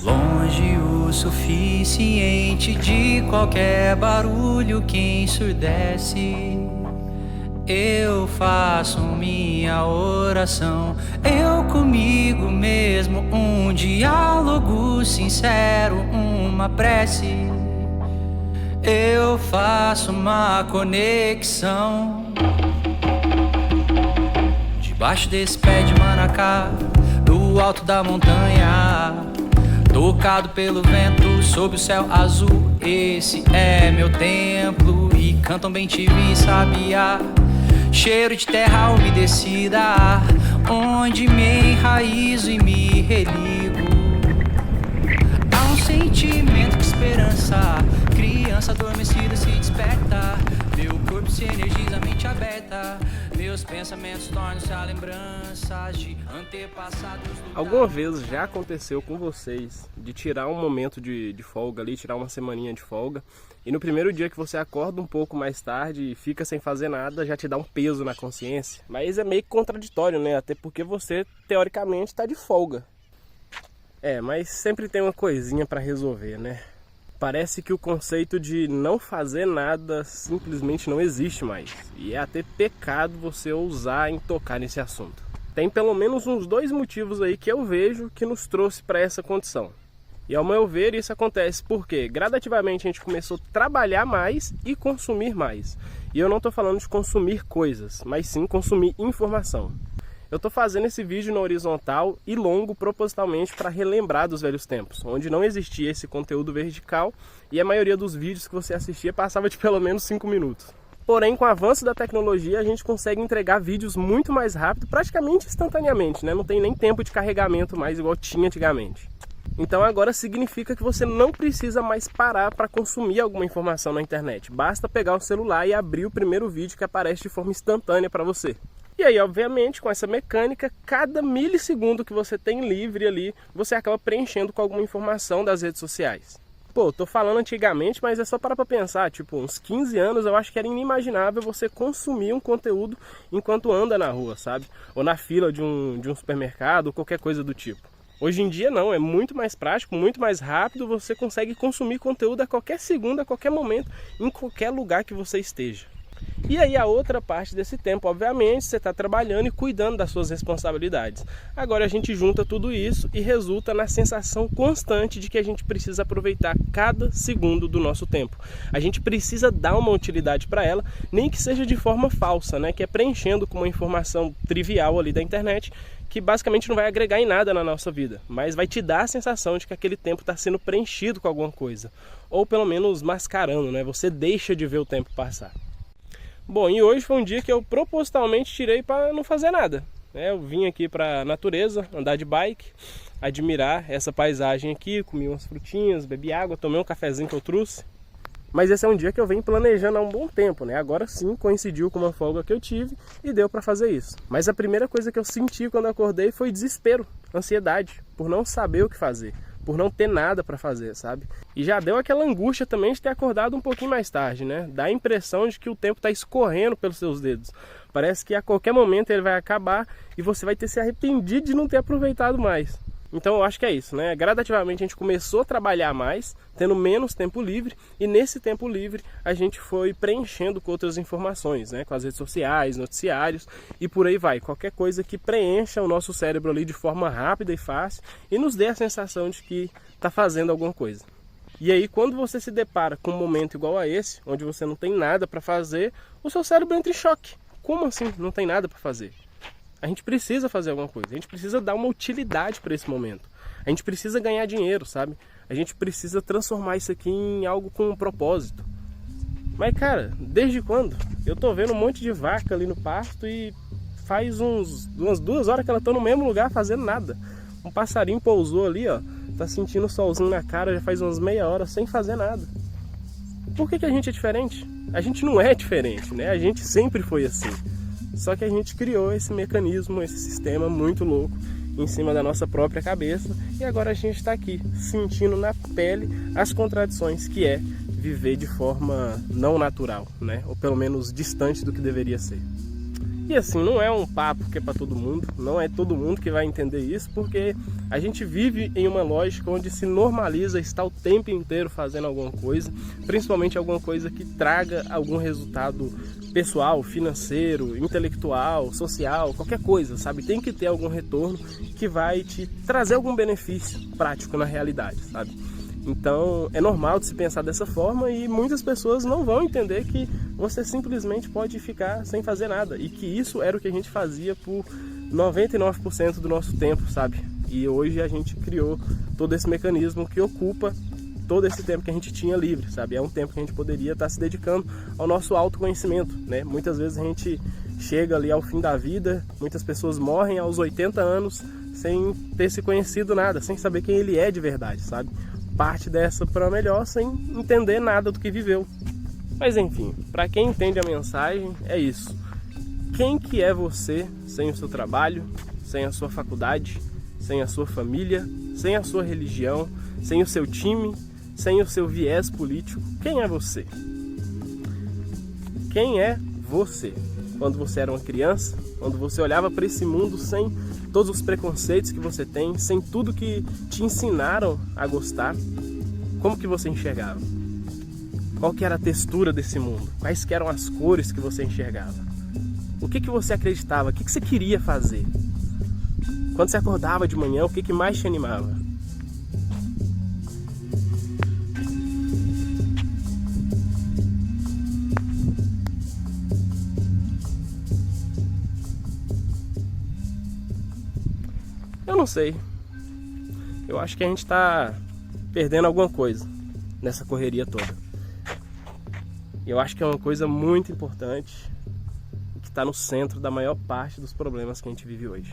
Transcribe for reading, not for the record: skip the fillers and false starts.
Longe o suficiente de qualquer barulho que ensurdece. Eu faço minha oração, eu comigo mesmo, um diálogo sincero, uma prece. Eu faço uma conexão. Debaixo desse pé de manacá, do alto da montanha, tocado pelo vento, sob o céu azul. Esse é meu templo e cantam bem tive sabiá. Cheiro de terra umedecida, onde me enraizo e me religo. Há um sentimento de esperança, criança adormecida se desperta. Meu corpo se energiza, mente aberta. Meus pensamentos tornam-se a lembranças de antepassados. Alguma vez já aconteceu com vocês de tirar um momento de folga ali, tirar uma semaninha de folga, e no primeiro dia que você acorda um pouco mais tarde e fica sem fazer nada, já te dá um peso na consciência? Mas é meio contraditório, né? Até porque você, teoricamente, está de folga. Mas sempre tem uma coisinha para resolver, né? Parece que o conceito de não fazer nada simplesmente não existe mais. E é até pecado você ousar em tocar nesse assunto. Tem pelo menos uns 2 motivos aí que eu vejo que nos trouxe para essa condição. E ao meu ver isso acontece porque gradativamente a gente começou a trabalhar mais e consumir mais. E eu não estou falando de consumir coisas, mas sim consumir informação. Eu estou fazendo esse vídeo na horizontal e longo propositalmente para relembrar dos velhos tempos, onde não existia esse conteúdo vertical e a maioria dos vídeos que você assistia passava de pelo menos 5 minutos. Porém, com o avanço da tecnologia, a gente consegue entregar vídeos muito mais rápido, praticamente instantaneamente, né? Não tem nem tempo de carregamento mais igual tinha antigamente. Então agora significa que você não precisa mais parar para consumir alguma informação na internet. Basta pegar o celular e abrir o primeiro vídeo que aparece de forma instantânea para você. E aí, obviamente, com essa mecânica, cada milissegundo que você tem livre ali, você acaba preenchendo com alguma informação das redes sociais. Pô, tô falando antigamente, mas é só parar pra pensar, tipo, uns 15 anos eu acho que era inimaginável você consumir um conteúdo enquanto anda na rua, sabe? Ou na fila de um supermercado, ou qualquer coisa do tipo. Hoje em dia não, é muito mais prático, muito mais rápido, você consegue consumir conteúdo a qualquer segundo, a qualquer momento, em qualquer lugar que você esteja. E aí a outra parte desse tempo, obviamente, você está trabalhando e cuidando das suas responsabilidades. Agora a gente junta tudo isso e resulta na sensação constante de que a gente precisa aproveitar cada segundo do nosso tempo. A gente precisa dar uma utilidade para ela, nem que seja de forma falsa, né? Que é preenchendo com uma informação trivial ali da internet, que basicamente não vai agregar em nada na nossa vida, mas vai te dar a sensação de que aquele tempo está sendo preenchido com alguma coisa. Ou pelo menos mascarando, né? Você deixa de ver o tempo passar. Bom, e hoje foi um dia que eu propositalmente tirei para não fazer nada. Eu vim aqui para a natureza, andar de bike, admirar essa paisagem aqui, comi umas frutinhas, bebi água, tomei um cafezinho que eu trouxe. Mas esse é um dia que eu venho planejando há um bom tempo, né? Agora sim coincidiu com uma folga que eu tive e deu para fazer isso. Mas a primeira coisa que eu senti quando acordei foi desespero, ansiedade, por não saber o que fazer, por não ter nada para fazer, sabe? E já deu aquela angústia também de ter acordado um pouquinho mais tarde, né? Dá a impressão de que o tempo está escorrendo pelos seus dedos. Parece que a qualquer momento ele vai acabar e você vai ter se arrependido de não ter aproveitado mais. Então eu acho que é isso, né? Gradativamente a gente começou a trabalhar mais, tendo menos tempo livre, e nesse tempo livre a gente foi preenchendo com outras informações, né? Com as redes sociais, noticiários e por aí vai. Qualquer coisa que preencha o nosso cérebro ali de forma rápida e fácil e nos dê a sensação de que está fazendo alguma coisa. E aí quando você se depara com um momento igual a esse, onde você não tem nada para fazer, o seu cérebro entra em choque. Como assim não tem nada para fazer? A gente precisa fazer alguma coisa, a gente precisa dar uma utilidade para esse momento. A gente precisa ganhar dinheiro, sabe? A gente precisa transformar isso aqui em algo com um propósito. Mas cara, desde quando? Eu tô vendo um monte de vaca ali no pasto e faz umas 2 horas que elas estão no mesmo lugar fazendo nada. Um passarinho pousou ali, ó, tá sentindo o solzinho na cara já faz umas meia hora sem fazer nada. Por que a gente é diferente? A gente não é diferente, né? A gente sempre foi assim. Só que a gente criou esse mecanismo, esse sistema muito louco em cima da nossa própria cabeça e agora a gente está aqui sentindo na pele as contradições que é viver de forma não natural, né? Ou pelo menos distante do que deveria ser. E assim, não é um papo que é para todo mundo, não é todo mundo que vai entender isso, porque a gente vive em uma lógica onde se normaliza estar o tempo inteiro fazendo alguma coisa, principalmente alguma coisa que traga algum resultado pessoal, financeiro, intelectual, social, qualquer coisa, sabe? Tem que ter algum retorno que vai te trazer algum benefício prático na realidade, sabe? Então é normal de se pensar dessa forma e muitas pessoas não vão entender que você simplesmente pode ficar sem fazer nada e que isso era o que a gente fazia por 99% do nosso tempo, sabe? E hoje a gente criou todo esse mecanismo que ocupa todo esse tempo que a gente tinha livre, sabe? É um tempo que a gente poderia estar se dedicando ao nosso autoconhecimento, né? Muitas vezes a gente chega ali ao fim da vida, muitas pessoas morrem aos 80 anos sem ter se conhecido nada, sem saber quem ele é de verdade, sabe? Parte dessa para melhor sem entender nada do que viveu. Mas enfim, para quem entende a mensagem, é isso. Quem que é você sem o seu trabalho, sem a sua faculdade, sem a sua família, sem a sua religião, sem o seu time, sem o seu viés político? Quem é você? Quem é você? Quando você era uma criança, quando você olhava para esse mundo sem todos os preconceitos que você tem, sem tudo que te ensinaram a gostar, como que você enxergava? Qual que era a textura desse mundo? Quais que eram as cores que você enxergava? O que que você acreditava? O que que você queria fazer? Quando você acordava de manhã, o que que mais te animava? Eu não sei. Eu acho que a gente está perdendo alguma coisa nessa correria toda. E eu acho que é uma coisa muito importante que está no centro da maior parte dos problemas que a gente vive hoje.